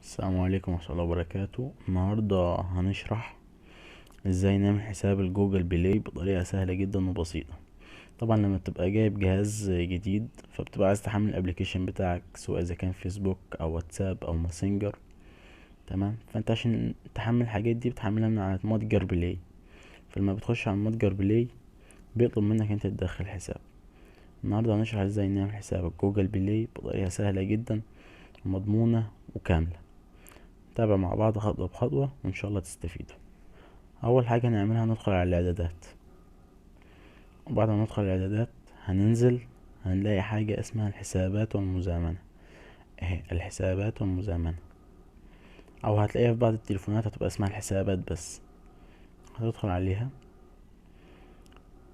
السلام عليكم ورحمة الله وبركاته. النهاردة هنشرح ازاي نعمل حساب الجوجل بلاي بطريقة سهلة جدا وبسيطة. طبعا لما تبقى جايب جهاز جديد فبتبقى عايز تحمل الابليكيشن بتاعك، سواء اذا كان فيسبوك او واتساب او ماسنجر. تمام، فانت عشان تحمل الحاجات دي بتحملها من على متجر بلاي. فلما بتخش على متجر بلاي بيطلب منك انت تدخل حساب. النهاردة هنشرح ازاي نعمل حساب الجوجل بلاي بطريقة سهلة جدا ومضمونة وكاملة. نتابع مع بعض خطوة بخطوة وان شاء الله تستفيدوا. اول حاجة هنعملها ندخل على الاعدادات، وبعد ما ندخل الاعدادات هننزل هنلاقي حاجة اسمها الحسابات والمزامنة. اهي الحسابات والمزامنة، او هتلاقيها في بعض التليفونات هتبقى اسمها الحسابات بس. هتدخل عليها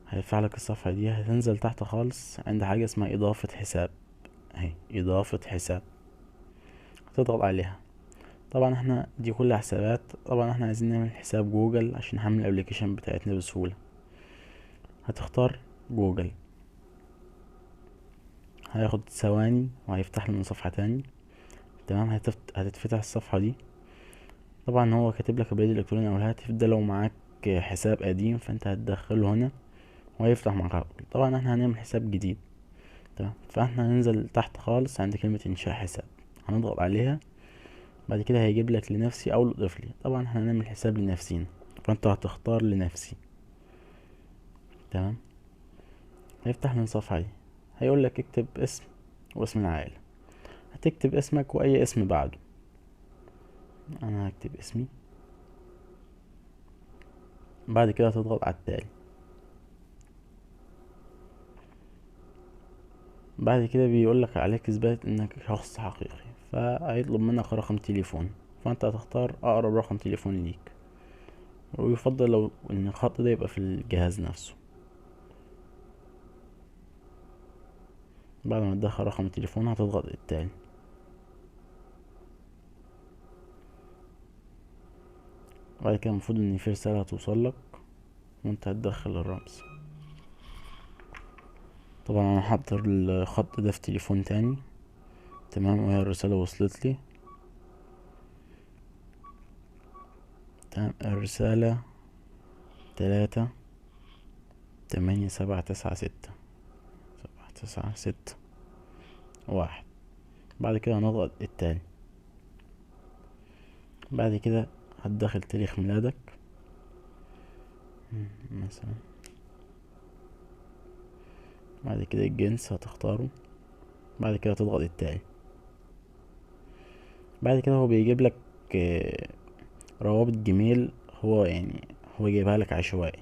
هيفتح لك الصفحة دي، هتنزل تحت خالص عند حاجة اسمها اضافة حساب. اهي اضافة حساب، هتضغط عليها. طبعا احنا دي كلها حسابات. طبعا احنا عايزين نعمل حساب جوجل عشان نحمل الابليكيشن بتاعتنا بسهولة. هتختار جوجل، هياخد ثواني وهيفتح لنا صفحة تاني. تمام، هتتفتح الصفحة دي. طبعا هو كاتب لك البريد الالكتروني او الهاتف ده لو معاك حساب قديم، فانت هتدخله هنا وهيفتح معاك على طول. طبعا احنا هنعمل حساب جديد. تمام، فاحنا هننزل تحت خالص عند كلمة انشاء حساب، هنضغط عليها. بعد كده هيجيب لك لنفسي او لضيف لي. طبعا احنا هنعمل حساب لنفسينا، فانت هتختار لنفسي. تمام، هيفتح لنا الصفحة دي، هيقول لك اكتب اسم واسم العائلة. هتكتب اسمك واي اسم بعده. انا هكتب اسمي. بعد كده هتضغط على التالي. بعد كده بيقولك عليك اثبات انك شخص حقيقي، فهيطلب منك رقم تليفون، فانت هتختار اقرب رقم تليفون ليك، ويفضل لو ان الخط ده يبقى في الجهاز نفسه. بعد ما تدخل رقم التليفون هتضغط التالي. بعد كده المفروض ان في رسالة هتوصلك وانت هتدخل الرمز. طبعا انا حاطط الخط ده في تليفون تاني. تمام، وهي الرسالة وصلت لي. تمام، الرسالة 3 8 7 9 6 7 9 6 1. بعد كده هنضغط التالي. بعد كده هتدخل تاريخ ميلادك مثلا. بعد كده الجنس هتختاره. بعد كده تضغط التالي. بعد كده هو بيجيب لك روابط جيميل. هو جايبها لك عشوائي.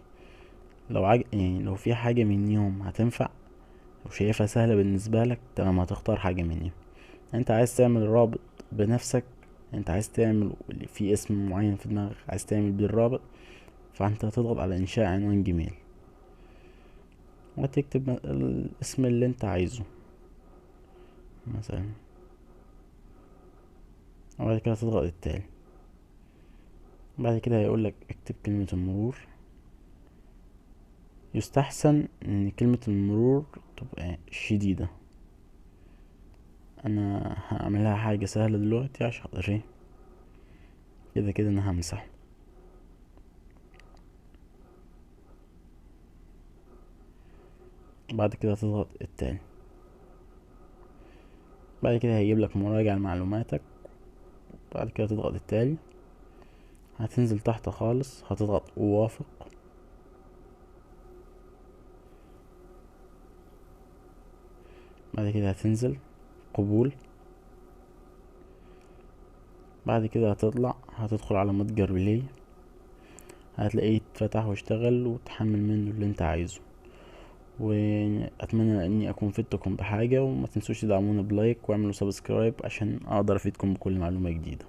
لو في حاجة من يوم هتنفع وشايفها سهلة بالنسبة لك، تمام، هتختار حاجة من يوم. انت عايز تعمل رابط بنفسك، انت عايز تعمل في اسم معين في دماغك عايز تعمل بيه الرابط، فانت هتضغط على انشاء عنوان جيميل وتكتب الاسم اللي انت عايزه مثلا. وبعد كده تضغط التالي. بعد كده هيقولك اكتب كلمة المرور. يستحسن ان كلمة المرور تبقى شديدة. انا هعملها حاجة سهلة دلوقتي عشان خاطر ايه، كده كده انا همسح. بعد كده تضغط التالي. بعد كده هيجيب لك مراجعة لمعلوماتك. بعد كده تضغط التالي. هتنزل تحت خالص هتضغط اوافق. بعد كده هتنزل قبول. بعد كده هتدخل على متجر بلاي، هتلاقيه اتفتح واشتغل وتحمل منه اللي انت عايزه. واتمنى اني اكون فدتكم بحاجة، وما تنسوش تدعمونا بلايك واعملوا سبسكرايب عشان اقدر افيدكم بكل معلومة جديدة.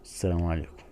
السلام عليكم.